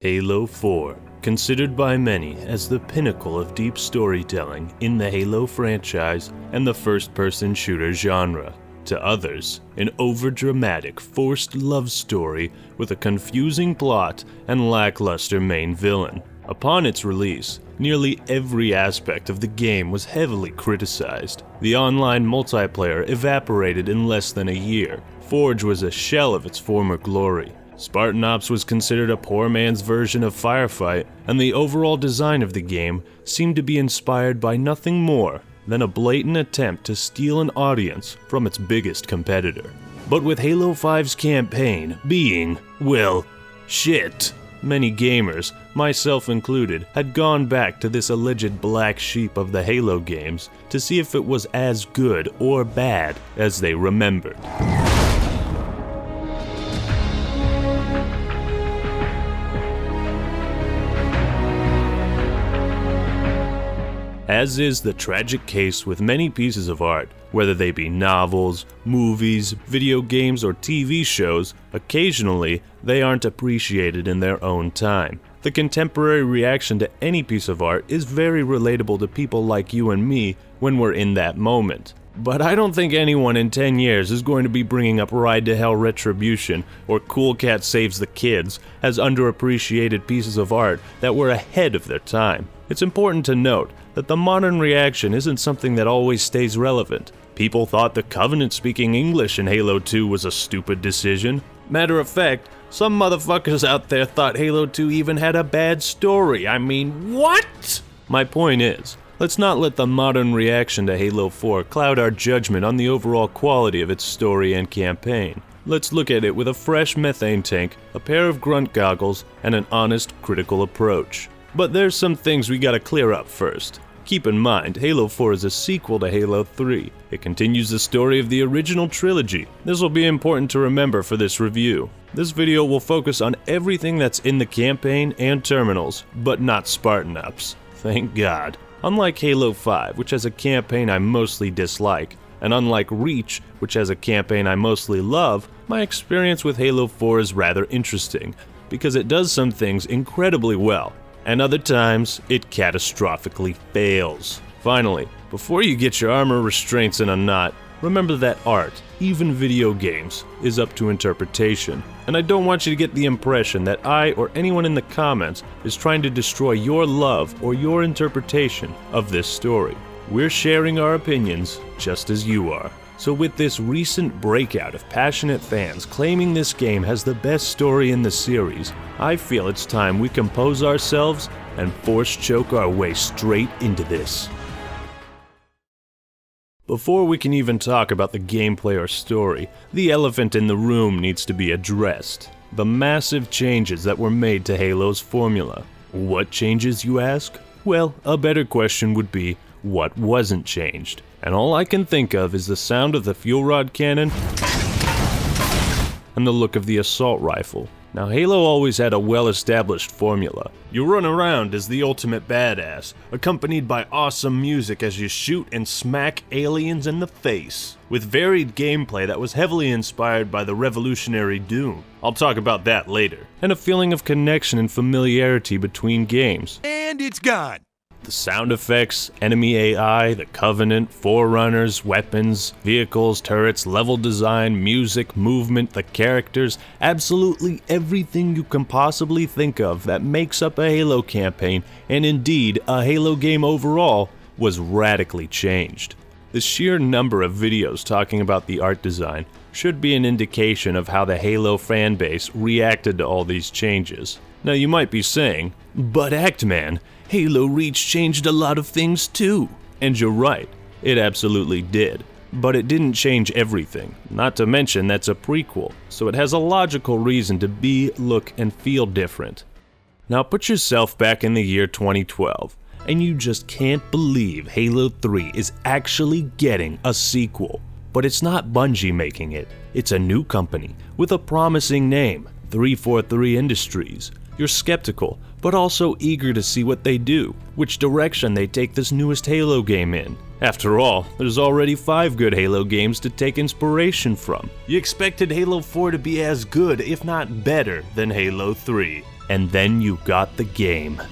Halo 4, considered by many as the pinnacle of deep storytelling in the Halo franchise and the first-person shooter genre. To others, an overdramatic, forced love story with a confusing plot and lackluster main villain. Upon its release, nearly every aspect of the game was heavily criticized. The online multiplayer evaporated in less than a year. Forge was a shell of its former glory. Spartan Ops was considered a poor man's version of Firefight, and the overall design of the game seemed to be inspired by nothing more than a blatant attempt to steal an audience from its biggest competitor. But with Halo 5's campaign being, well, shit, many gamers, myself included, had gone back to this alleged black sheep of the Halo games to see if it was as good or bad as they remembered. As is the tragic case with many pieces of art, whether they be novels, movies, video games, or TV shows, occasionally they aren't appreciated in their own time. The contemporary reaction to any piece of art is very relatable to people like you and me when we're in that moment. But I don't think anyone in 10 years is going to be bringing up Ride to Hell Retribution or Cool Cat Saves the Kids as underappreciated pieces of art that were ahead of their time. It's important to note that the modern reaction isn't something that always stays relevant. People thought the Covenant speaking English in Halo 2 was a stupid decision. Matter of fact, some motherfuckers out there thought Halo 2 even had a bad story. I mean, what? My point is, let's not let the modern reaction to Halo 4 cloud our judgment on the overall quality of its story and campaign. Let's look at it with a fresh methane tank, a pair of grunt goggles, and an honest, critical approach. But there's some things we gotta clear up first. Keep in mind, Halo 4 is a sequel to Halo 3. It continues the story of the original trilogy. This will be important to remember for this review. This video will focus on everything that's in the campaign and terminals, but not Spartan Ops. Thank God. Unlike Halo 5, which has a campaign I mostly dislike, and unlike Reach, which has a campaign I mostly love, my experience with Halo 4 is rather interesting, because it does some things incredibly well, and other times, it catastrophically fails. Finally, before you get your armor restraints in a knot, remember that art, even video games, is up to interpretation. And I don't want you to get the impression that I or anyone in the comments is trying to destroy your love or your interpretation of this story. We're sharing our opinions just as you are. So with this recent breakout of passionate fans claiming this game has the best story in the series, I feel it's time we compose ourselves and force choke our way straight into this. Before we can even talk about the gameplay or story, the elephant in the room needs to be addressed. The massive changes that were made to Halo's formula. What changes, you ask? Well, a better question would be, what wasn't changed? And all I can think of is the sound of the fuel rod cannon and the look of the assault rifle. Now, Halo always had a well-established formula. You run around as the ultimate badass, accompanied by awesome music as you shoot and smack aliens in the face, with varied gameplay that was heavily inspired by the revolutionary Doom. I'll talk about that later. And a feeling of connection and familiarity between games. And it's gone! The sound effects, enemy AI, the Covenant, Forerunners, weapons, vehicles, turrets, level design, music, movement, the characters, absolutely everything you can possibly think of that makes up a Halo campaign, and indeed a Halo game overall, was radically changed. The sheer number of videos talking about the art design should be an indication of how the Halo fanbase reacted to all these changes. Now you might be saying, but Actman, Halo Reach changed a lot of things too. And you're right, it absolutely did. But it didn't change everything. Not to mention that's a prequel, so it has a logical reason to be, look, and feel different. Now put yourself back in the year 2012, and you just can't believe Halo 3 is actually getting a sequel. But it's not Bungie making it, it's a new company with a promising name, 343 Industries. You're skeptical, but also eager to see what they do, which direction they take this newest Halo game in. After all, there's already 5 good Halo games to take inspiration from. You expected Halo 4 to be as good, if not better, than Halo 3. and then you got the game.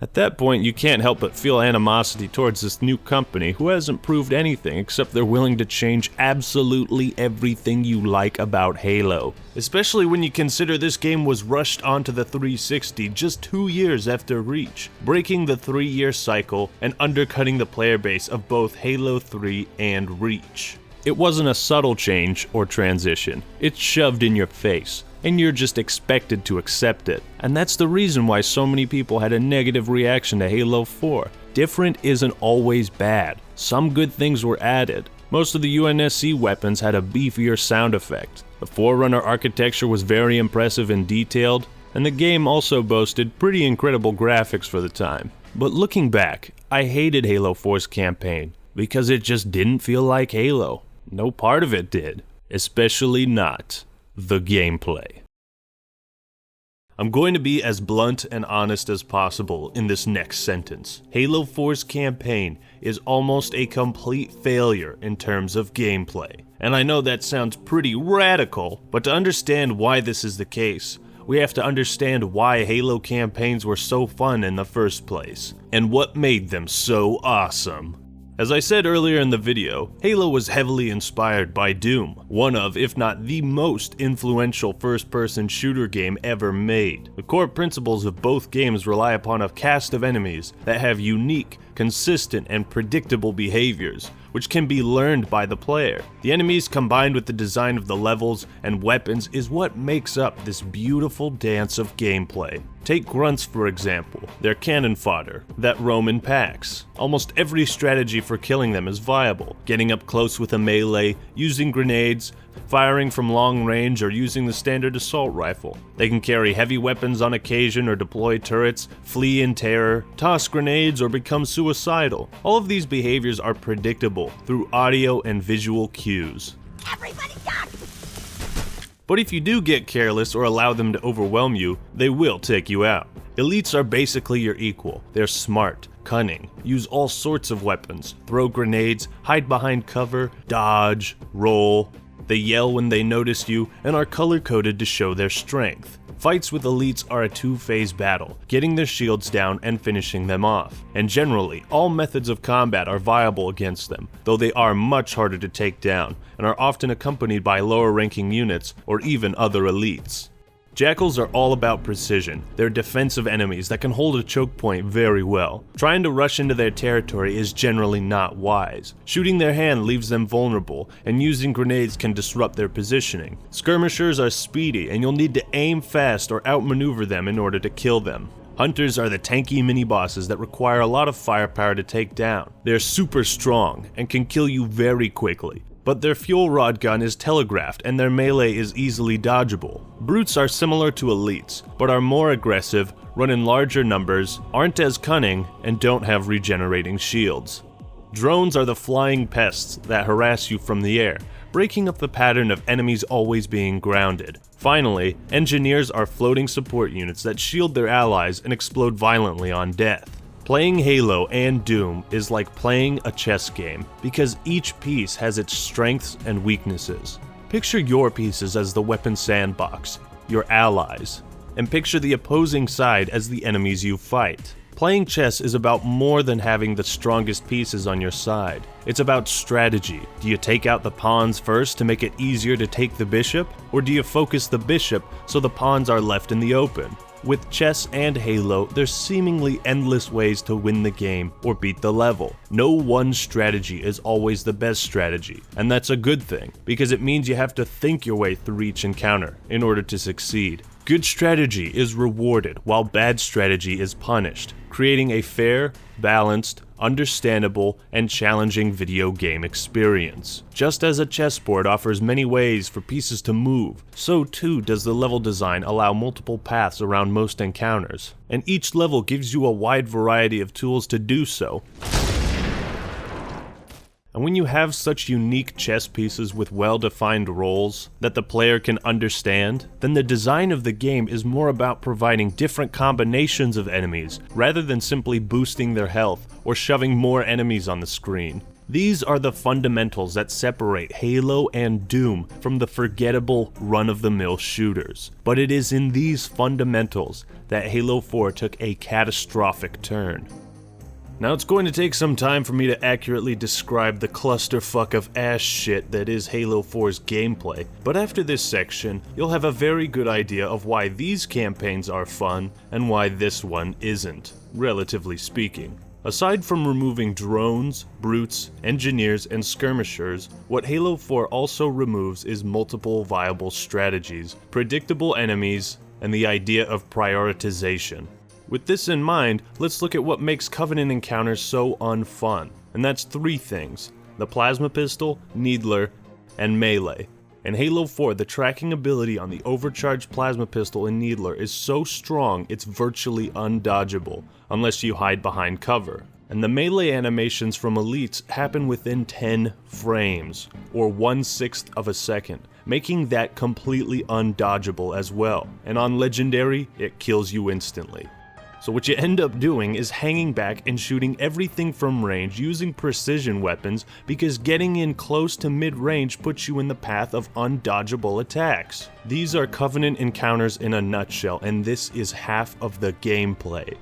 At that point, you can't help but feel animosity towards this new company who hasn't proved anything except they're willing to change absolutely everything you like about Halo. Especially when you consider this game was rushed onto the 360 just 2 years after Reach, breaking the 3-year cycle and undercutting the player base of both Halo 3 and Reach. It wasn't a subtle change or transition, it's shoved in your face, and you're just expected to accept it. And that's the reason why so many people had a negative reaction to Halo 4. Different isn't always bad. Some good things were added. Most of the UNSC weapons had a beefier sound effect. The Forerunner architecture was very impressive and detailed, and the game also boasted pretty incredible graphics for the time. But looking back, I hated Halo 4's campaign, because it just didn't feel like Halo. No part of it did. Especially not the gameplay. I'm going to be as blunt and honest as possible in this next sentence. Halo 4's campaign is almost a complete failure in terms of gameplay. And I know that sounds pretty radical, but to understand why this is the case, we have to understand why Halo campaigns were so fun in the first place, and what made them so awesome. As I said earlier in the video, Halo was heavily inspired by Doom, one of, if not the most influential first-person shooter game ever made. The core principles of both games rely upon a cast of enemies that have unique, consistent, and predictable behaviors, which can be learned by the player. The enemies combined with the design of the levels and weapons is what makes up this beautiful dance of gameplay. Take grunts for example, they're cannon fodder that roam in packs. Almost every strategy for killing them is viable, getting up close with a melee, using grenades, firing from long range, or using the standard assault rifle. They can carry heavy weapons on occasion or deploy turrets, flee in terror, toss grenades, or become suicidal. All of these behaviors are predictable through audio and visual cues. Everybody duck! But if you do get careless or allow them to overwhelm you, they will take you out. Elites are basically your equal. They're smart, cunning, use all sorts of weapons, throw grenades, hide behind cover, dodge, roll. They yell when they notice you and are color-coded to show their strength. Fights with elites are a two-phase battle, getting their shields down and finishing them off. And generally, all methods of combat are viable against them, though they are much harder to take down, and are often accompanied by lower-ranking units or even other elites. Jackals are all about precision. They're defensive enemies that can hold a choke point very well. Trying to rush into their territory is generally not wise. Shooting their hand leaves them vulnerable, and using grenades can disrupt their positioning. Skirmishers are speedy, and you'll need to aim fast or outmaneuver them in order to kill them. Hunters are the tanky mini-bosses that require a lot of firepower to take down. They're super strong, and can kill you very quickly. But their fuel rod gun is telegraphed and their melee is easily dodgeable. Brutes are similar to elites, but are more aggressive, run in larger numbers, aren't as cunning, and don't have regenerating shields. Drones are the flying pests that harass you from the air, breaking up the pattern of enemies always being grounded. Finally, engineers are floating support units that shield their allies and explode violently on death. Playing Halo and Doom is like playing a chess game, because each piece has its strengths and weaknesses. Picture your pieces as the weapon sandbox, your allies, and picture the opposing side as the enemies you fight. Playing chess is about more than having the strongest pieces on your side. It's about strategy. Do you take out the pawns first to make it easier to take the bishop, or do you focus the bishop so the pawns are left in the open? With chess and Halo, there's seemingly endless ways to win the game or beat the level. No one strategy is always the best strategy, and that's a good thing, because it means you have to think your way through each encounter in order to succeed. Good strategy is rewarded, while bad strategy is punished, creating a fair, balanced, understandable, and challenging video game experience. Just as a chessboard offers many ways for pieces to move, so too does the level design allow multiple paths around most encounters, and each level gives you a wide variety of tools to do so. And when you have such unique chess pieces with well-defined roles that the player can understand, then the design of the game is more about providing different combinations of enemies rather than simply boosting their health or shoving more enemies on the screen. These are the fundamentals that separate Halo and Doom from the forgettable run-of-the-mill shooters. But it is in these fundamentals that Halo 4 took a catastrophic turn. Now it's going to take some time for me to accurately describe the clusterfuck of ass shit that is Halo 4's gameplay, but after this section, you'll have a very good idea of why these campaigns are fun and why this one isn't, relatively speaking. Aside from removing drones, brutes, engineers, and skirmishers, what Halo 4 also removes is multiple viable strategies, predictable enemies, and the idea of prioritization. With this in mind, let's look at what makes Covenant encounters so unfun, and that's 3 things: the plasma pistol, needler, and melee. In Halo 4, the tracking ability on the overcharged plasma pistol and needler is so strong it's virtually undodgeable, unless you hide behind cover. And the melee animations from elites happen within 10 frames, or 1/6 of a second, making that completely undodgeable as well. And on Legendary, it kills you instantly. So what you end up doing is hanging back and shooting everything from range using precision weapons, because getting in close to mid-range puts you in the path of undodgeable attacks. These are Covenant encounters in a nutshell, and this is half of the gameplay.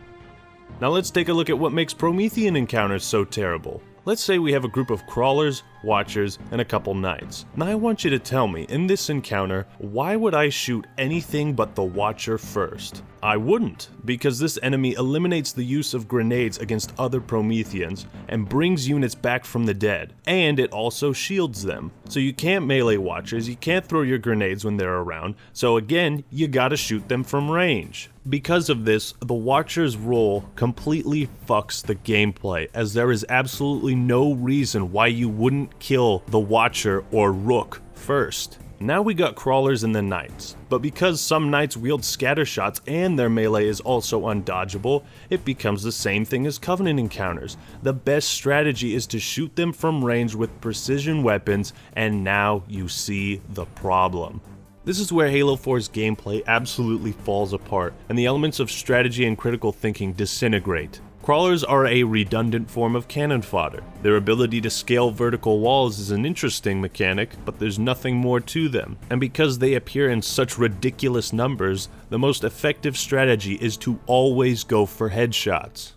Now let's take a look at what makes Promethean encounters so terrible. Let's say we have a group of crawlers, watchers, and a couple knights. Now I want you to tell me, in this encounter, why would I shoot anything but the watcher first? I wouldn't, because this enemy eliminates the use of grenades against other Prometheans and brings units back from the dead, and it also shields them. So you can't melee watchers, you can't throw your grenades when they're around, so again, you gotta shoot them from range. Because of this, the watcher's role completely fucks the gameplay, as there is absolutely no reason why you wouldn't kill the watcher or rook first. Now we got crawlers and the knights, but because some knights wield scatter shots and their melee is also undodgeable, it becomes the same thing as Covenant encounters. The best strategy is to shoot them from range with precision weapons, and now you see the problem. This is where Halo 4's gameplay absolutely falls apart, and the elements of strategy and critical thinking disintegrate. Crawlers are a redundant form of cannon fodder. Their ability to scale vertical walls is an interesting mechanic, but there's nothing more to them. And because they appear in such ridiculous numbers, the most effective strategy is to always go for headshots.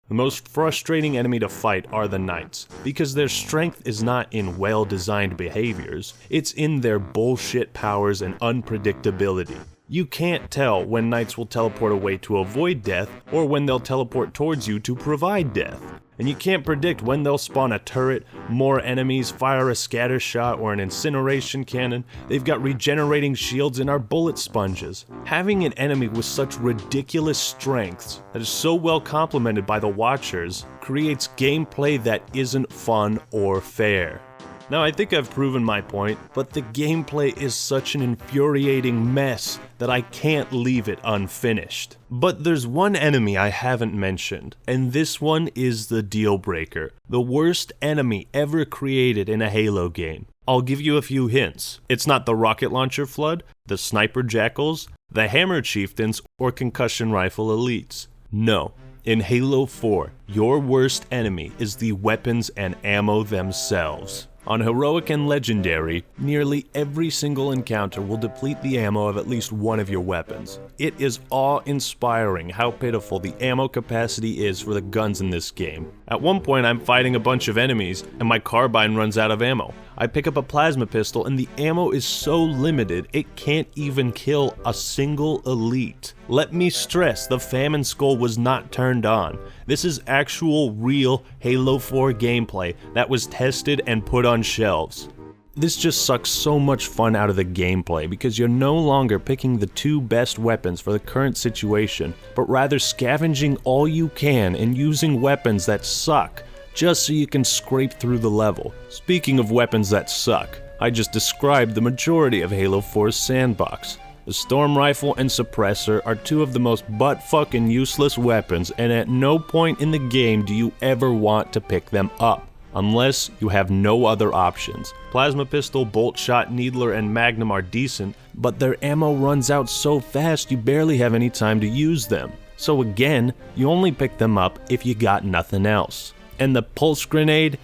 The most frustrating enemy to fight are the knights, because their strength is not in well-designed behaviors, it's in their bullshit powers and unpredictability. You can't tell when knights will teleport away to avoid death, or when they'll teleport towards you to provide death. And you can't predict when they'll spawn a turret, more enemies, fire a scatter shot or an incineration cannon. They've got regenerating shields and are bullet sponges. Having an enemy with such ridiculous strengths that is so well complemented by the watchers creates gameplay that isn't fun or fair. Now, I think I've proven my point, but the gameplay is such an infuriating mess that I can't leave it unfinished. But there's one enemy I haven't mentioned, and this one is the deal breaker. The worst enemy ever created in a Halo game. I'll give you a few hints. It's not the rocket launcher flood, the sniper jackals, the hammer chieftains, or concussion rifle elites. No. In Halo 4, your worst enemy is the weapons and ammo themselves. On Heroic and Legendary, nearly every single encounter will deplete the ammo of at least one of your weapons. It is awe-inspiring how pitiful the ammo capacity is for the guns in this game. At one point I'm fighting a bunch of enemies and my carbine runs out of ammo. I pick up a plasma pistol and the ammo is so limited it can't even kill a single elite. Let me stress, the famine skull was not turned on. This is actual real Halo 4 gameplay that was tested and put on shelves. This just sucks so much fun out of the gameplay because you're no longer picking the 2 best weapons for the current situation, but rather scavenging all you can and using weapons that suck just so you can scrape through the level. Speaking of weapons that suck, I just described the majority of Halo 4's sandbox. The Storm Rifle and Suppressor are 2 of the most butt-fucking useless weapons, and at no point in the game do you ever want to pick them up, unless you have no other options. Plasma Pistol, Bolt Shot, Needler, and Magnum are decent, but their ammo runs out so fast you barely have any time to use them. So again, you only pick them up if you got nothing else. And the pulse grenade?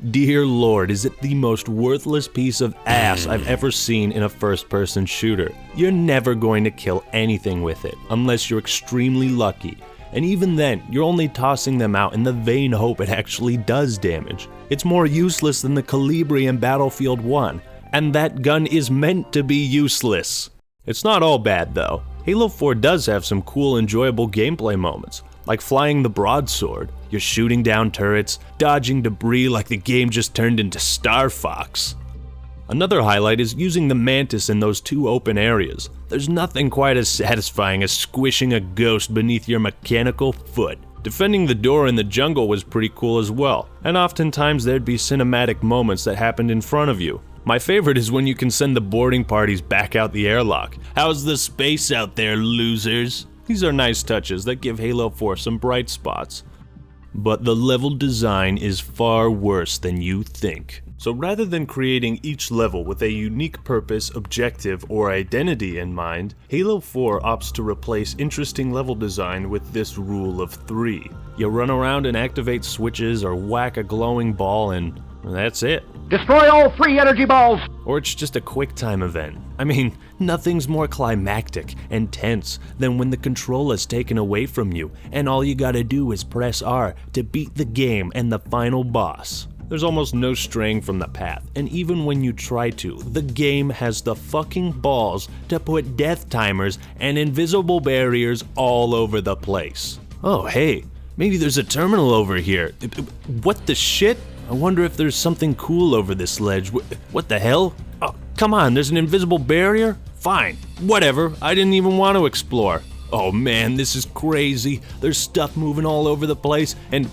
Dear Lord, is it the most worthless piece of ass I've ever seen in a first-person shooter. You're never going to kill anything with it, unless you're extremely lucky. And even then, you're only tossing them out in the vain hope it actually does damage. It's more useless than the Calibri in Battlefield 1, and that gun is meant to be useless. It's not all bad though. Halo 4 does have some cool, enjoyable gameplay moments, like flying the broadsword. You're shooting down turrets, dodging debris like the game just turned into Star Fox. Another highlight is using the Mantis in those two open areas. There's nothing quite as satisfying as squishing a ghost beneath your mechanical foot. Defending the door in the jungle was pretty cool as well, and oftentimes there'd be cinematic moments that happened in front of you. My favorite is when you can send the boarding parties back out the airlock. How's the space out there, losers? These are nice touches that give Halo 4 some bright spots. But the level design is far worse than you think. So rather than creating each level with a unique purpose, objective, or identity in mind, Halo 4 opts to replace interesting level design with this rule of 3. You run around and activate switches or whack a glowing ball and that's it. Destroy all 3 energy balls! Or it's just a quick time event. I mean, nothing's more climactic and tense than when the control is taken away from you and all you gotta do is press R to beat the game and the final boss. There's almost no straying from the path, and even when you try to, the game has the fucking balls to put death timers and invisible barriers all over the place. Oh hey, maybe there's a terminal over here. What the shit? I wonder if there's something cool over this ledge. What the hell? Oh, come on, there's an invisible barrier? Fine, whatever, I didn't even want to explore. Oh man, this is crazy. There's stuff moving all over the place, and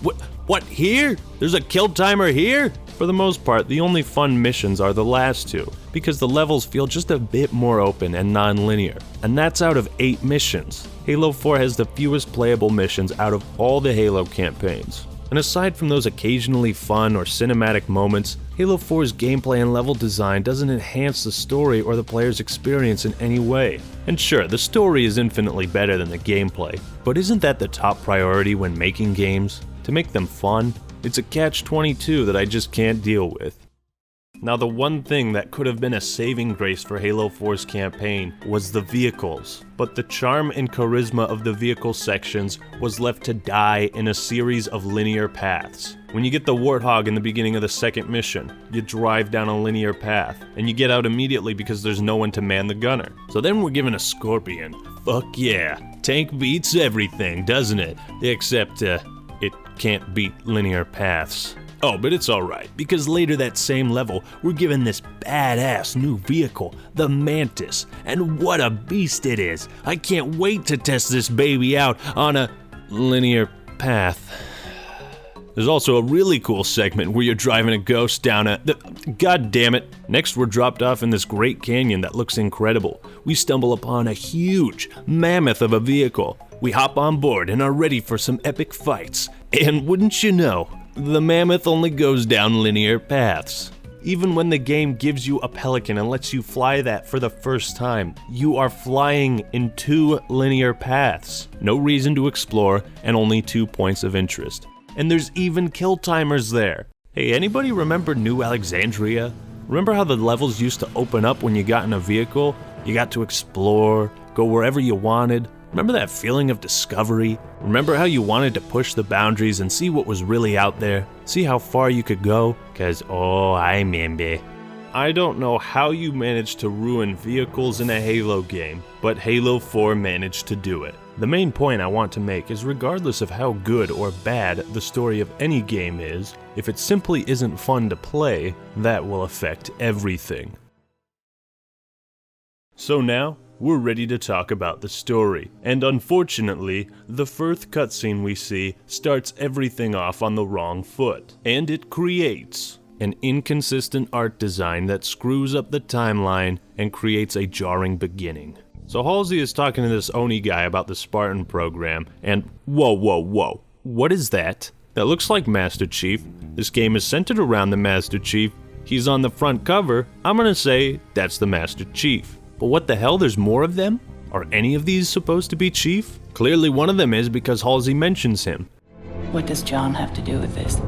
what, here? There's a kill timer here? For the most part, the only fun missions are the last two, because the levels feel just a bit more open and non-linear, and that's out of 8 missions. Halo 4 has the fewest playable missions out of all the Halo campaigns. And aside from those occasionally fun or cinematic moments, Halo 4's gameplay and level design doesn't enhance the story or the player's experience in any way. And sure, the story is infinitely better than the gameplay, but isn't that the top priority when making games? To make them fun? It's a catch-22 that I just can't deal with. Now, the one thing that could have been a saving grace for Halo 4's campaign was the vehicles, but the charm and charisma of the vehicle sections was left to die in a series of linear paths. When you get the Warthog in the beginning of the second mission, you drive down a linear path, and you get out immediately because there's no one to man the gunner. So then we're given a Scorpion. Fuck yeah, tank beats everything, doesn't it? Except, it can't beat linear paths. Oh, but it's alright, because later that same level, we're given this badass new vehicle, the Mantis, and what a beast it is! I can't wait to test this baby out on a linear path. There's also a really cool segment where you're driving a ghost down God damn it. Next we're dropped off in this great canyon that looks incredible. We stumble upon a huge mammoth of a vehicle. We hop on board and are ready for some epic fights. And wouldn't you know, the mammoth only goes down linear paths. Even when the game gives you a pelican and lets you fly that for the first time, you are flying in 2 linear paths. No reason to explore and only 2 points of interest. And there's even kill timers there. Hey, anybody remember New Alexandria? Remember how the levels used to open up when you got in a vehicle? You got to explore, go wherever you wanted. Remember that feeling of discovery? Remember how you wanted to push the boundaries and see what was really out there? See how far you could go? Cause oh, I remember. I don't know how you managed to ruin vehicles in a Halo game, but Halo 4 managed to do it. The main point I want to make is regardless of how good or bad the story of any game is, if it simply isn't fun to play, that will affect everything. So now, we're ready to talk about the story, and unfortunately, the first cutscene we see starts everything off on the wrong foot, and it creates an inconsistent art design that screws up the timeline and creates a jarring beginning. So Halsey is talking to this Oni guy about the Spartan program, and whoa, what is that? That looks like Master Chief. This game is centered around the Master Chief. He's on the front cover. I'm gonna say that's the Master Chief. But what the hell, there's more of them? Are any of these supposed to be Chief? Clearly one of them is because Halsey mentions him. What does John have to do with this?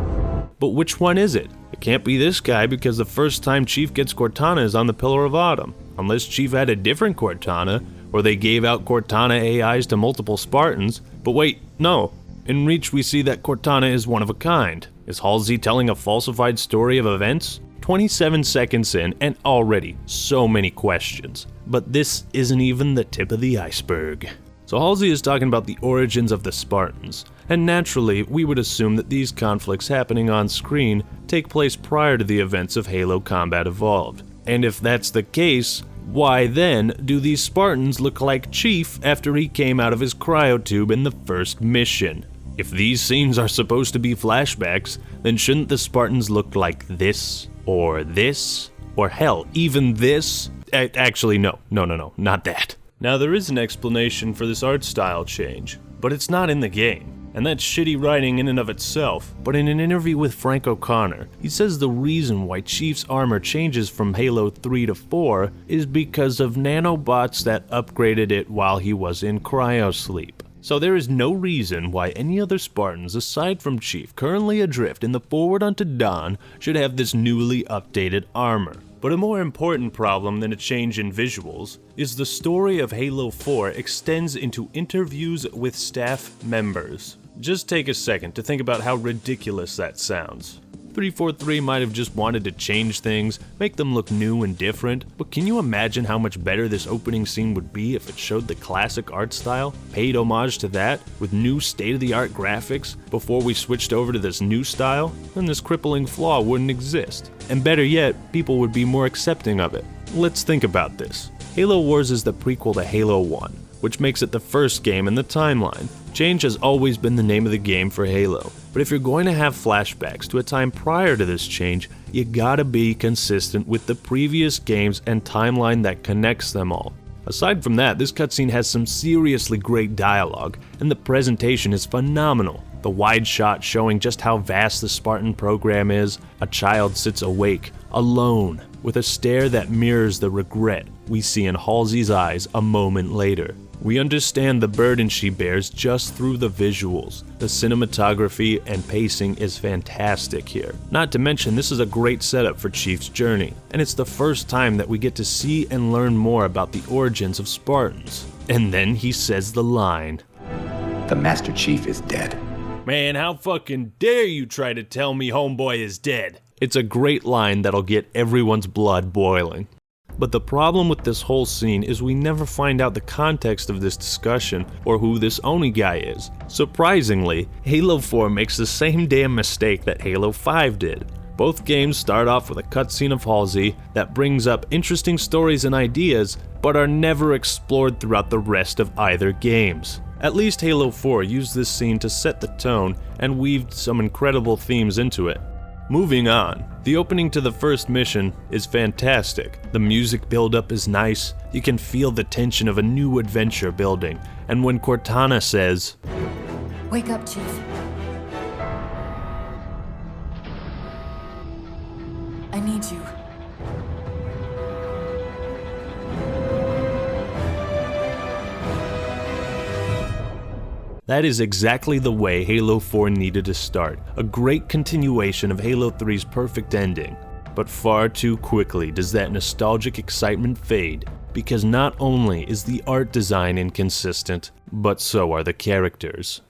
But which one is it? It can't be this guy because the first time Chief gets Cortana is on the Pillar of Autumn. Unless Chief had a different Cortana, or they gave out Cortana AIs to multiple Spartans. But wait, no. In Reach we see that Cortana is one of a kind. Is Halsey telling a falsified story of events? 27 seconds in and already so many questions. But this isn't even the tip of the iceberg. So Halsey is talking about the origins of the Spartans, and naturally we would assume that these conflicts happening on screen take place prior to the events of Halo Combat Evolved. And if that's the case, why then do these Spartans look like Chief after he came out of his cryotube in the first mission? If these scenes are supposed to be flashbacks, then shouldn't the Spartans look like this? Or this? Or hell, even this? Actually, no, not that. Now there is an explanation for this art style change, but it's not in the game. And that's shitty writing in and of itself, but in an interview with Frank O'Connor, he says the reason why Chief's armor changes from Halo 3 to 4 is because of nanobots that upgraded it while he was in cryosleep. So there is no reason why any other Spartans aside from Chief currently adrift in the Forward Unto Dawn should have this newly updated armor. But a more important problem than a change in visuals is the story of Halo 4 extends into interviews with staff members. Just take a second to think about how ridiculous that sounds. 343 might have just wanted to change things, make them look new and different, but can you imagine how much better this opening scene would be if it showed the classic art style, paid homage to that, with new state-of-the-art graphics, before we switched over to this new style? Then this crippling flaw wouldn't exist. And better yet, people would be more accepting of it. Let's think about this. Halo Wars is the prequel to Halo 1, which makes it the first game in the timeline. Change has always been the name of the game for Halo, but if you're going to have flashbacks to a time prior to this change, you gotta be consistent with the previous games and timeline that connects them all. Aside from that, this cutscene has some seriously great dialogue, and the presentation is phenomenal. The wide shot showing just how vast the Spartan program is, a child sits awake, alone, with a stare that mirrors the regret we see in Halsey's eyes a moment later. We understand the burden she bears just through the visuals. The cinematography and pacing is fantastic here. Not to mention, this is a great setup for Chief's journey, and it's the first time that we get to see and learn more about the origins of Spartans. And then he says the line, "The Master Chief is dead." Man, how fucking dare you try to tell me homeboy is dead? It's a great line that'll get everyone's blood boiling. But the problem with this whole scene is we never find out the context of this discussion or who this Oni guy is. Surprisingly, Halo 4 makes the same damn mistake that Halo 5 did. Both games start off with a cutscene of Halsey that brings up interesting stories and ideas, but are never explored throughout the rest of either games. At least Halo 4 used this scene to set the tone and weaved some incredible themes into it. Moving on, the opening to the first mission is fantastic. The music buildup is nice, you can feel the tension of a new adventure building, and when Cortana says, "Wake up, Chief. I need you." that is exactly the way Halo 4 needed to start, a great continuation of Halo 3's perfect ending. But far too quickly does that nostalgic excitement fade, because not only is the art design inconsistent, but so are the characters.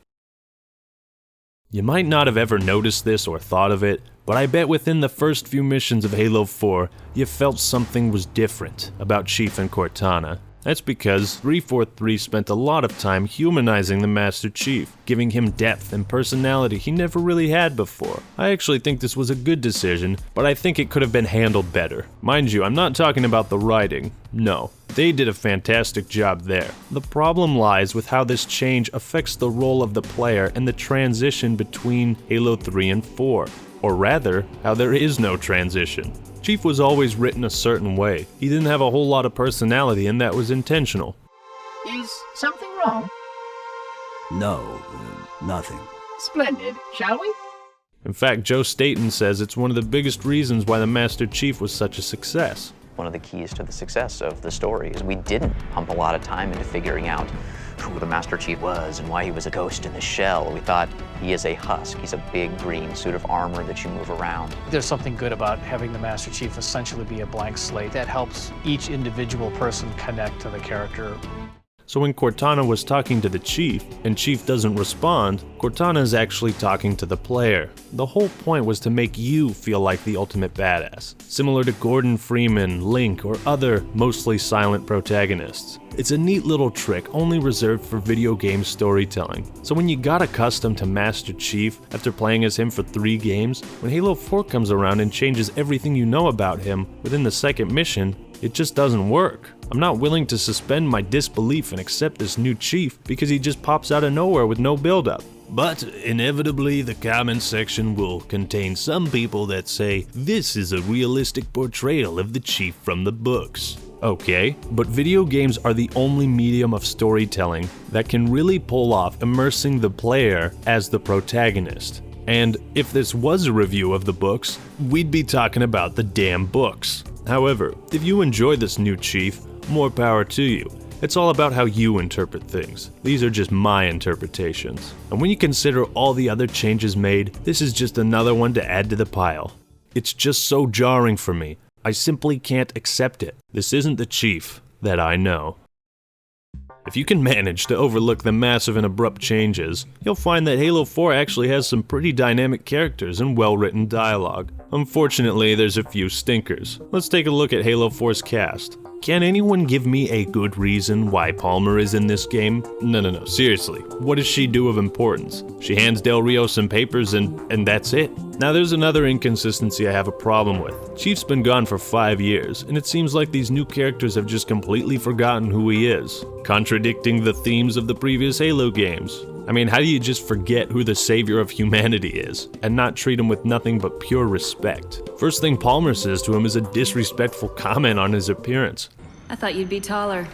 You might not have ever noticed this or thought of it, but I bet within the first few missions of Halo 4, you felt something was different about Chief and Cortana. That's because 343 spent a lot of time humanizing the Master Chief, giving him depth and personality he never really had before. I actually think this was a good decision, but I think it could have been handled better. Mind you, I'm not talking about the writing. No, they did a fantastic job there. The problem lies with how this change affects the role of the player and the transition between Halo 3 and 4. Or rather, how there is no transition. Chief was always written a certain way. He didn't have a whole lot of personality, and that was intentional. Is something wrong? No, nothing. Splendid, shall we? In fact, Joe Staten says it's one of the biggest reasons why the Master Chief was such a success. one of the keys to the success of the story, is we didn't pump a lot of time into figuring out who the Master Chief was and why he was a ghost in the shell. We thought he is a husk. He's a big green suit of armor that you move around. There's something good about having the Master Chief essentially be a blank slate. That helps each individual person connect to the character. So when Cortana was talking to the Chief, and Chief doesn't respond, Cortana is actually talking to the player. The whole point was to make you feel like the ultimate badass, similar to Gordon Freeman, Link, or other mostly silent protagonists. It's a neat little trick only reserved for video game storytelling. So when you got accustomed to Master Chief after playing as him for 3 games, when Halo 4 comes around and changes everything you know about him within the second mission, it just doesn't work. I'm not willing to suspend my disbelief and accept this new Chief because he just pops out of nowhere with no build-up. But inevitably, the comments section will contain some people that say, this is a realistic portrayal of the Chief from the books. Okay, but video games are the only medium of storytelling that can really pull off immersing the player as the protagonist. And if this was a review of the books, we'd be talking about the damn books. However, if you enjoy this new Chief, more power to you. It's all about how you interpret things. These are just my interpretations. And when you consider all the other changes made, this is just another one to add to the pile. It's just so jarring for me. I simply can't accept it. This isn't the Chief that I know. If you can manage to overlook the massive and abrupt changes, you'll find that Halo 4 actually has some pretty dynamic characters and well-written dialogue. Unfortunately, there's a few stinkers. Let's take a look at Halo 4's cast. Can anyone give me a good reason why Palmer is in this game? No, seriously. What does she do of importance? She hands Del Rio some papers and that's it. Now there's another inconsistency I have a problem with. Chief's been gone for 5 years, and it seems like these new characters have just completely forgotten who he is, contradicting the themes of the previous Halo games. I mean, how do you just forget who the savior of humanity is, and not treat him with nothing but pure respect? First thing Palmer says to him is a disrespectful comment on his appearance. I thought you'd be taller.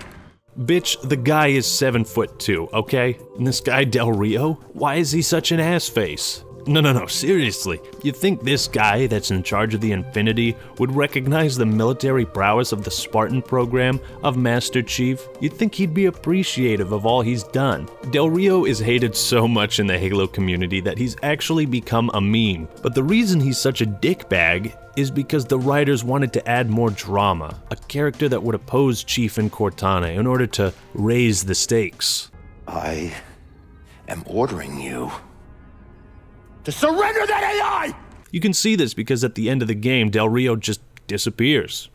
Bitch, the guy is 7'2", okay? And this guy Del Rio? Why is he such an ass face? No, seriously. You think this guy that's in charge of the Infinity would recognize the military prowess of the Spartan program of Master Chief? You'd think he'd be appreciative of all he's done. Del Rio is hated so much in the Halo community that he's actually become a meme. But the reason he's such a dickbag is because the writers wanted to add more drama, a character that would oppose Chief and Cortana in order to raise the stakes. I am ordering you to surrender that AI! You can see this because at the end of the game, Del Rio just disappears.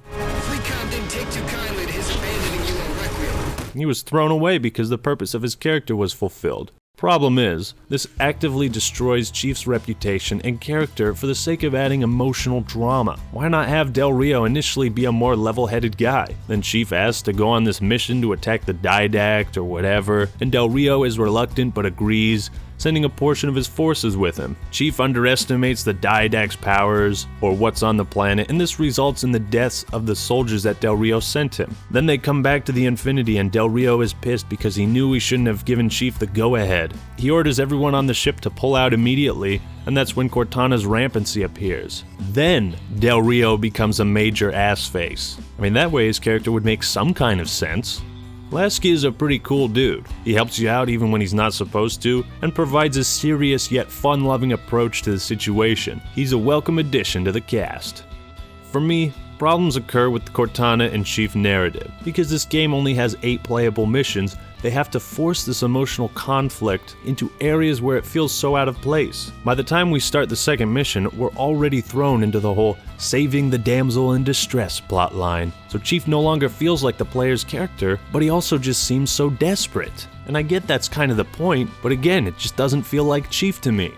He was thrown away because the purpose of his character was fulfilled. Problem is, this actively destroys Chief's reputation and character for the sake of adding emotional drama. Why not have Del Rio initially be a more level-headed guy? Then Chief asks to go on this mission to attack the Didact or whatever, and Del Rio is reluctant but agrees, sending a portion of his forces with him. Chief underestimates the Didact's powers, or what's on the planet, and this results in the deaths of the soldiers that Del Rio sent him. Then they come back to the Infinity and Del Rio is pissed because he knew he shouldn't have given Chief the go-ahead. He orders everyone on the ship to pull out immediately, and that's when Cortana's rampancy appears. Then Del Rio becomes a major ass face. I mean, that way his character would make some kind of sense. Lasky is a pretty cool dude. He helps you out even when he's not supposed to, and provides a serious yet fun-loving approach to the situation. He's a welcome addition to the cast. For me, problems occur with the Cortana and Chief narrative. Because this game only has 8 playable missions, they have to force this emotional conflict into areas where it feels so out of place. By the time we start the second mission, we're already thrown into the whole saving the damsel in distress plotline. So Chief no longer feels like the player's character, but he also just seems so desperate. And I get that's kind of the point, but again, it just doesn't feel like Chief to me.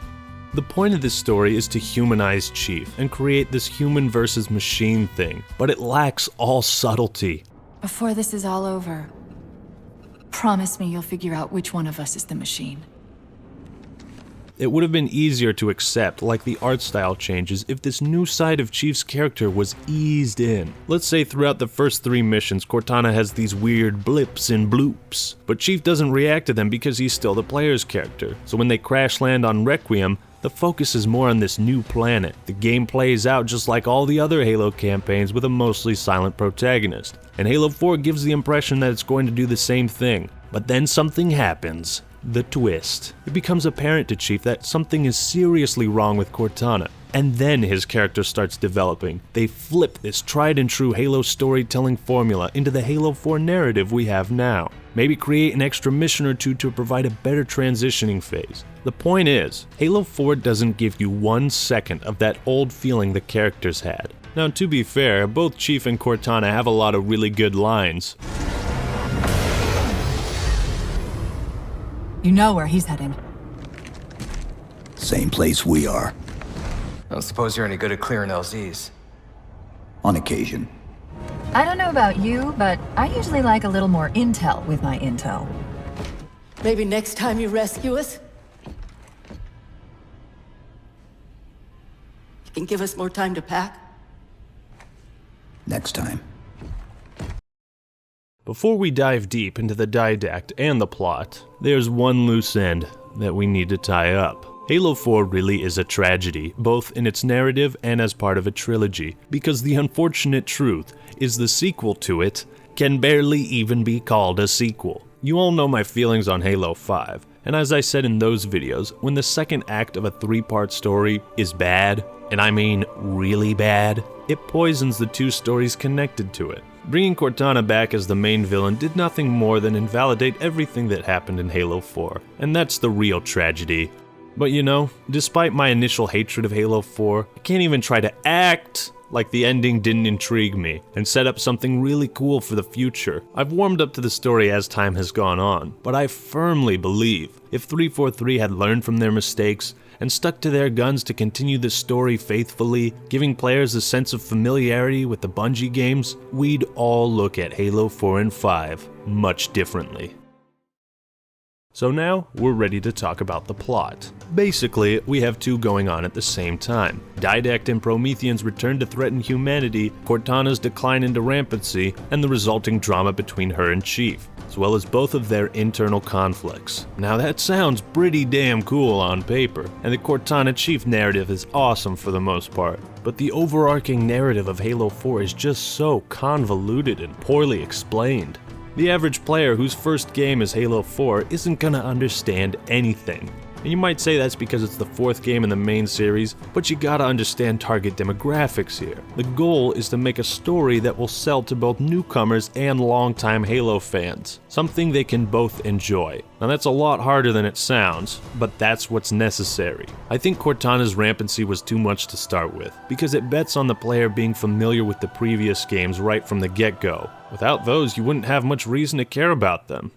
The point of this story is to humanize Chief and create this human versus machine thing, but it lacks all subtlety. Before this is all over, promise me you'll figure out which one of us is the machine. It would have been easier to accept, like the art style changes, if this new side of Chief's character was eased in. Let's say throughout the first 3 missions, Cortana has these weird blips and bloops, but Chief doesn't react to them because he's still the player's character. So when they crash land on Requiem, The focus is more on this new planet. The game plays out just like all the other Halo campaigns with a mostly silent protagonist. And Halo 4 gives the impression that it's going to do the same thing. But then something happens. The twist. It becomes apparent to Chief that something is seriously wrong with Cortana. And then his character starts developing. They flip this tried and true Halo storytelling formula into the Halo 4 narrative we have now. Maybe create an extra mission or two to provide a better transitioning phase. The point is, Halo 4 doesn't give you 1 second of that old feeling the characters had. Now, to be fair, both Chief and Cortana have a lot of really good lines. You know where he's heading. Same place we are. I don't suppose you're any good at clearing LZs. On occasion. I don't know about you, but I usually like a little more intel with my intel. Maybe next time you rescue us, you can give us more time to pack. Next time. Before we dive deep into the Didact and the plot, there's one loose end that we need to tie up. Halo 4 really is a tragedy, both in its narrative and as part of a trilogy, because the unfortunate truth is the sequel to it can barely even be called a sequel. You all know my feelings on Halo 5, and as I said in those videos, when the second act of a 3-part story is bad, and I mean really bad, it poisons the 2 stories connected to it. Bringing Cortana back as the main villain did nothing more than invalidate everything that happened in Halo 4, and that's the real tragedy. But you know, despite my initial hatred of Halo 4, I can't even try to act like the ending didn't intrigue me and set up something really cool for the future. I've warmed up to the story as time has gone on, but I firmly believe if 343 had learned from their mistakes and stuck to their guns to continue the story faithfully, giving players a sense of familiarity with the Bungie games, we'd all look at Halo 4 and 5 much differently. So now, we're ready to talk about the plot. Basically, we have 2 going on at the same time. Didact and Promethean's return to threaten humanity, Cortana's decline into rampancy, and the resulting drama between her and Chief, as well as both of their internal conflicts. Now that sounds pretty damn cool on paper, and the Cortana-Chief narrative is awesome for the most part. But the overarching narrative of Halo 4 is just so convoluted and poorly explained. The average player whose first game is Halo 4 isn't gonna understand anything. And you might say that's because it's the 4th game in the main series, but you gotta understand target demographics here. The goal is to make a story that will sell to both newcomers and longtime Halo fans, something they can both enjoy. Now that's a lot harder than it sounds, but that's what's necessary. I think Cortana's rampancy was too much to start with, because it bets on the player being familiar with the previous games right from the get-go. Without those, you wouldn't have much reason to care about them.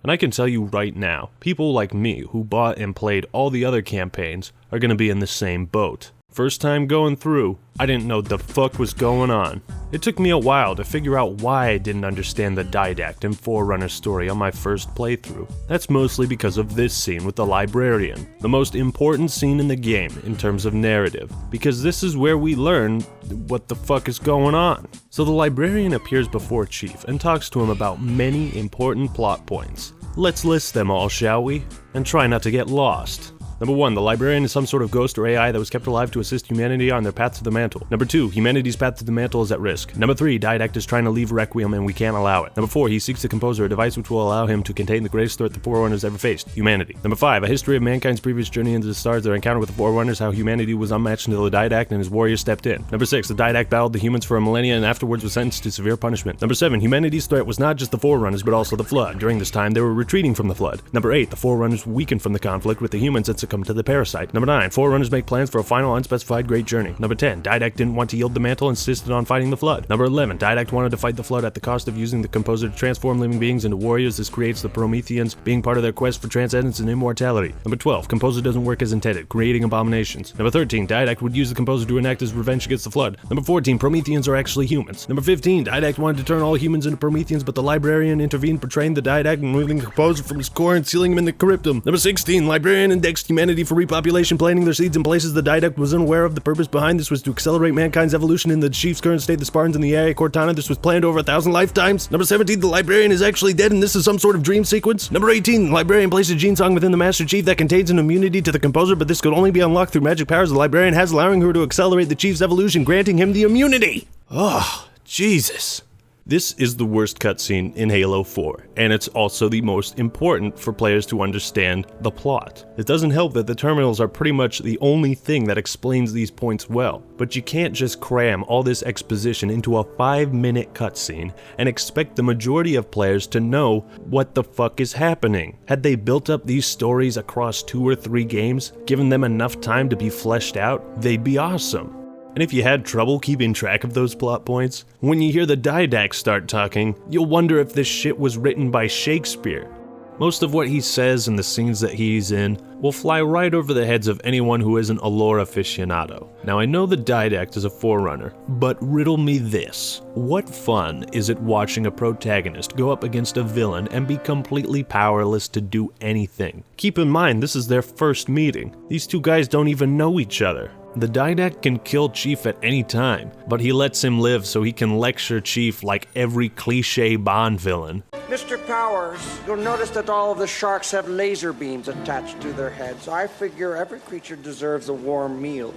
And I can tell you right now, people like me who bought and played all the other campaigns are gonna be in the same boat. First time going through, I didn't know what the fuck was going on. It took me a while to figure out why I didn't understand the Didact and Forerunner story on my first playthrough. That's mostly because of this scene with the Librarian, the most important scene in the game in terms of narrative, because this is where we learn what the fuck is going on. So the Librarian appears before Chief and talks to him about many important plot points. Let's list them all, shall we? And try not to get lost. Number 1, the Librarian is some sort of ghost or AI that was kept alive to assist humanity on their path to the mantle. Number 2, humanity's path to the mantle is at risk. Number 3, Didact is trying to leave Requiem and we can't allow it. Number 4, he seeks to compose a device which will allow him to contain the greatest threat the Forerunners ever faced, humanity. Number 5, a history of mankind's previous journey into the stars, their encounter with the Forerunners, how humanity was unmatched until the Didact and his warriors stepped in. Number 6, the Didact battled the humans for a millennia and afterwards was sentenced to severe punishment. Number 7, humanity's threat was not just the Forerunners but also the Flood. During this time, they were retreating from the Flood. Number 8, the Forerunners weakened from the conflict with the humans and succumbed to the Parasite. Number 9, Forerunners make plans for a final unspecified great journey. Number 10, Didact didn't want to yield the mantle and insisted on fighting the Flood. Number 11, Didact wanted to fight the Flood at the cost of using the Composer to transform living beings into warriors. This creates the Prometheans being part of their quest for transcendence and immortality. Number 12, Composer doesn't work as intended, creating abominations. Number 13, Didact would use the Composer to enact his revenge against the Flood. Number 14, Prometheans are actually humans. Number 15, Didact wanted to turn all humans into Prometheans, but the Librarian intervened, betraying the Didact and removing the Composer from his core and sealing him in the Cryptum. Number 16, Librarian indexed humanity for repopulation, planting their seeds in places the Didact was unaware of. The purpose behind this was to accelerate mankind's evolution in the Chief's current state, the Spartans and the AI Cortana. This was planned over 1,000 lifetimes. Number 17, the Librarian is actually dead and this is some sort of dream sequence. Number 18, the Librarian placed a gene song within the Master Chief that contains an immunity to the composer, but this could only be unlocked through magic powers the Librarian has, allowing her to accelerate the Chief's evolution, granting him the immunity. Oh, Jesus. This is the worst cutscene in Halo 4, and it's also the most important for players to understand the plot. It doesn't help that the terminals are pretty much the only thing that explains these points well, but you can't just cram all this exposition into a 5-minute cutscene and expect the majority of players to know what the fuck is happening. Had they built up these stories across 2 or 3 games, given them enough time to be fleshed out, they'd be awesome. And if you had trouble keeping track of those plot points, when you hear the Didact start talking, you'll wonder if this shit was written by Shakespeare. Most of what he says and the scenes that he's in will fly right over the heads of anyone who isn't a lore aficionado. Now I know the Didact is a forerunner, but riddle me this. What fun is it watching a protagonist go up against a villain and be completely powerless to do anything? Keep in mind, this is their first meeting. These two guys don't even know each other. The Didact can kill Chief at any time, but he lets him live so he can lecture Chief like every cliché Bond villain. Mr. Powers, you'll notice that all of the sharks have laser beams attached to their heads. I figure every creature deserves a warm meal.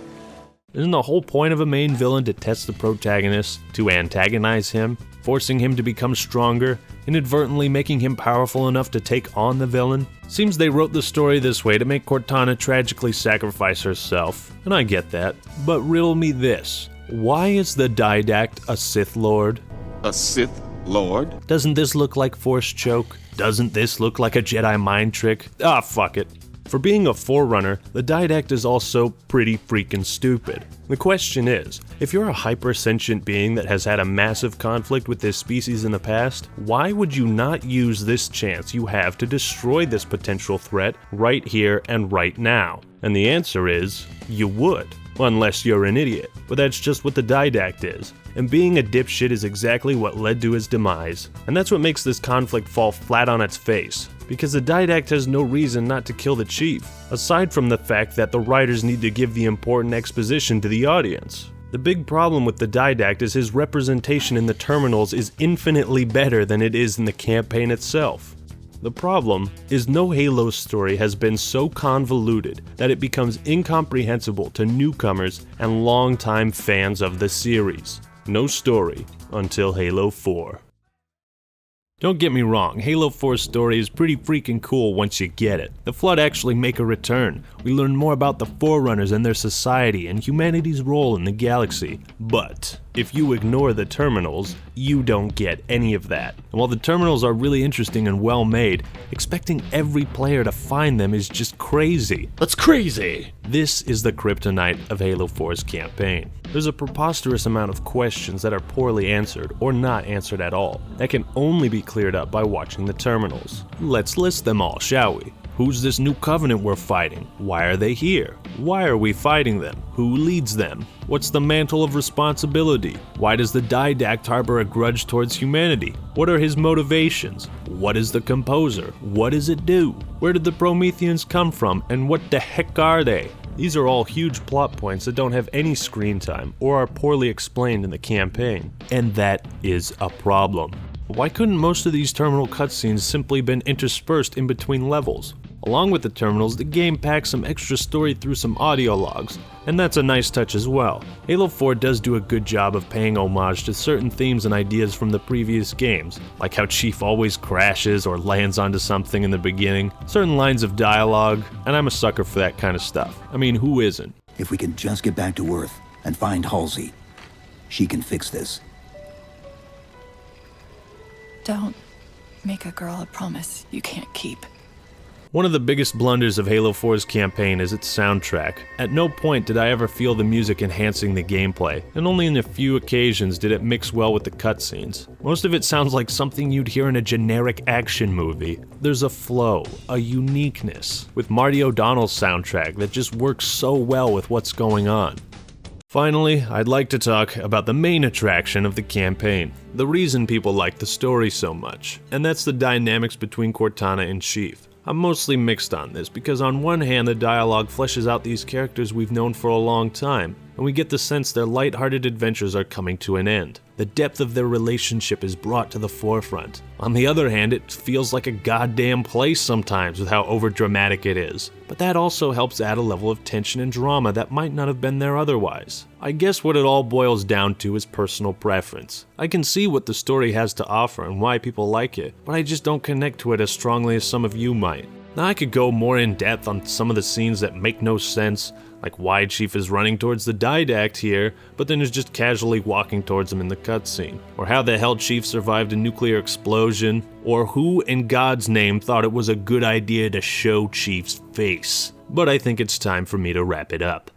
Isn't the whole point of a main villain to test the protagonist, to antagonize him, forcing him to become stronger, inadvertently making him powerful enough to take on the villain? Seems they wrote the story this way to make Cortana tragically sacrifice herself, and I get that, but riddle me this. Why is the Didact a Sith Lord? A Sith Lord? Doesn't this look like Force Choke? Doesn't this look like a Jedi mind trick? Ah, fuck it. For being a forerunner, the Didact is also pretty freaking stupid. The question is, if you're a hyper-sentient being that has had a massive conflict with this species in the past, why would you not use this chance you have to destroy this potential threat right here and right now? And the answer is, you would. Unless you're an idiot. But that's just what the Didact is. And being a dipshit is exactly what led to his demise. And that's what makes this conflict fall flat on its face. Because the Didact has no reason not to kill the Chief, aside from the fact that the writers need to give the important exposition to the audience. The big problem with the Didact is his representation in the terminals is infinitely better than it is in the campaign itself. The problem is no Halo story has been so convoluted that it becomes incomprehensible to newcomers and longtime fans of the series. No story until Halo 4. Don't get me wrong, Halo 4's story is pretty freaking cool once you get it. The Flood actually make a return. We learn more about the Forerunners and their society and humanity's role in the galaxy. But if you ignore the terminals, you don't get any of that. And while the terminals are really interesting and well made, expecting every player to find them is just crazy. That's crazy! This is the kryptonite of Halo 4's campaign. There's a preposterous amount of questions that are poorly answered or not answered at all that can only be cleared up by watching the terminals. Let's list them all, shall we? Who's this new covenant we're fighting? Why are they here? Why are we fighting them? Who leads them? What's the mantle of responsibility? Why does the Didact harbor a grudge towards humanity? What are his motivations? What is the composer? What does it do? Where did the Prometheans come from, and what the heck are they? These are all huge plot points that don't have any screen time or are poorly explained in the campaign, and that is a problem. Why couldn't most of these terminal cutscenes simply been interspersed in between levels? Along with the terminals, the game packs some extra story through some audio logs, and that's a nice touch as well. Halo 4 does do a good job of paying homage to certain themes and ideas from the previous games, like how Chief always crashes or lands onto something in the beginning, certain lines of dialogue, and I'm a sucker for that kind of stuff. I mean, who isn't? If we can just get back to Earth and find Halsey, she can fix this. Don't make a girl a promise you can't keep. One of the biggest blunders of Halo 4's campaign is its soundtrack. At no point did I ever feel the music enhancing the gameplay, and only in a few occasions did it mix well with the cutscenes. Most of it sounds like something you'd hear in a generic action movie. There's a flow, a uniqueness, with Marty O'Donnell's soundtrack that just works so well with what's going on. Finally, I'd like to talk about the main attraction of the campaign, the reason people like the story so much, and that's the dynamics between Cortana and Chief. I'm mostly mixed on this because on one hand the dialogue fleshes out these characters we've known for a long time, and we get the sense their lighthearted adventures are coming to an end. The depth of their relationship is brought to the forefront. On the other hand, it feels like a goddamn play sometimes with how overdramatic it is. But that also helps add a level of tension and drama that might not have been there otherwise. I guess what it all boils down to is personal preference. I can see what the story has to offer and why people like it, but I just don't connect to it as strongly as some of you might. Now I could go more in depth on some of the scenes that make no sense, like why Chief is running towards the Didact here, but then is just casually walking towards him in the cutscene, or how the hell Chief survived a nuclear explosion, or who in God's name thought it was a good idea to show Chief's face. But I think it's time for me to wrap it up.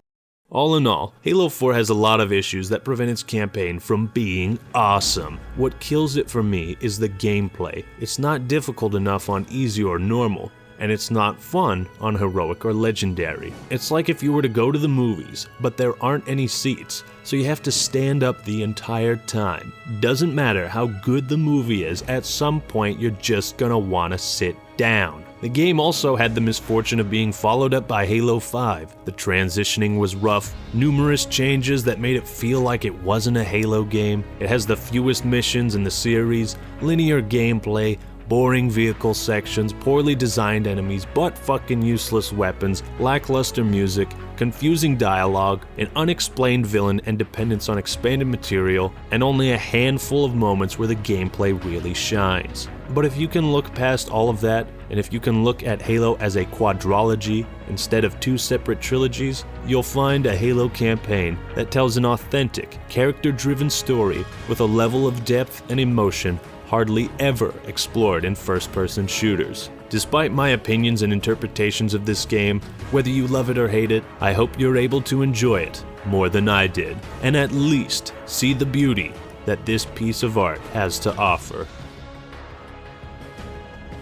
All in all, Halo 4 has a lot of issues that prevent its campaign from being awesome. What kills it for me is the gameplay. It's not difficult enough on easy or normal, and it's not fun on heroic or legendary. It's like if you were to go to the movies, but there aren't any seats, so you have to stand up the entire time. Doesn't matter how good the movie is, at some point you're just gonna wanna sit down. The game also had the misfortune of being followed up by Halo 5. The transitioning was rough, numerous changes that made it feel like it wasn't a Halo game. It has the fewest missions in the series, linear gameplay, boring vehicle sections, poorly designed enemies, butt-fucking useless weapons, lackluster music, confusing dialogue, an unexplained villain and dependence on expanded material, and only a handful of moments where the gameplay really shines. But if you can look past all of that, and if you can look at Halo as a quadrilogy instead of two separate trilogies, you'll find a Halo campaign that tells an authentic, character-driven story with a level of depth and emotion hardly ever explored in first-person shooters. Despite my opinions and interpretations of this game, whether you love it or hate it, I hope you're able to enjoy it more than I did, and at least see the beauty that this piece of art has to offer.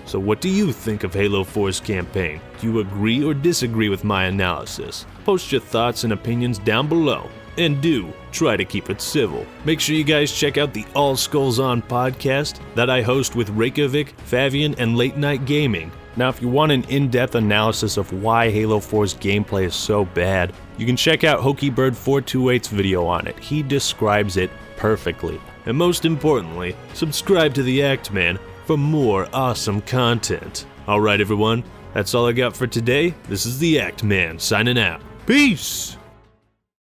So what do you think of Halo 4's campaign? Do you agree or disagree with my analysis? Post your thoughts and opinions down below. And do try to keep it civil. Make sure you guys check out the All Skulls On podcast that I host with Reykjavik, Fabian, and Late Night Gaming. Now, if you want an in-depth analysis of why Halo 4's gameplay is so bad, you can check out HokeyBird428's video on it. He describes it perfectly. And most importantly, subscribe to the Act Man for more awesome content. Alright everyone, that's all I got for today. This is the Act Man signing out. Peace!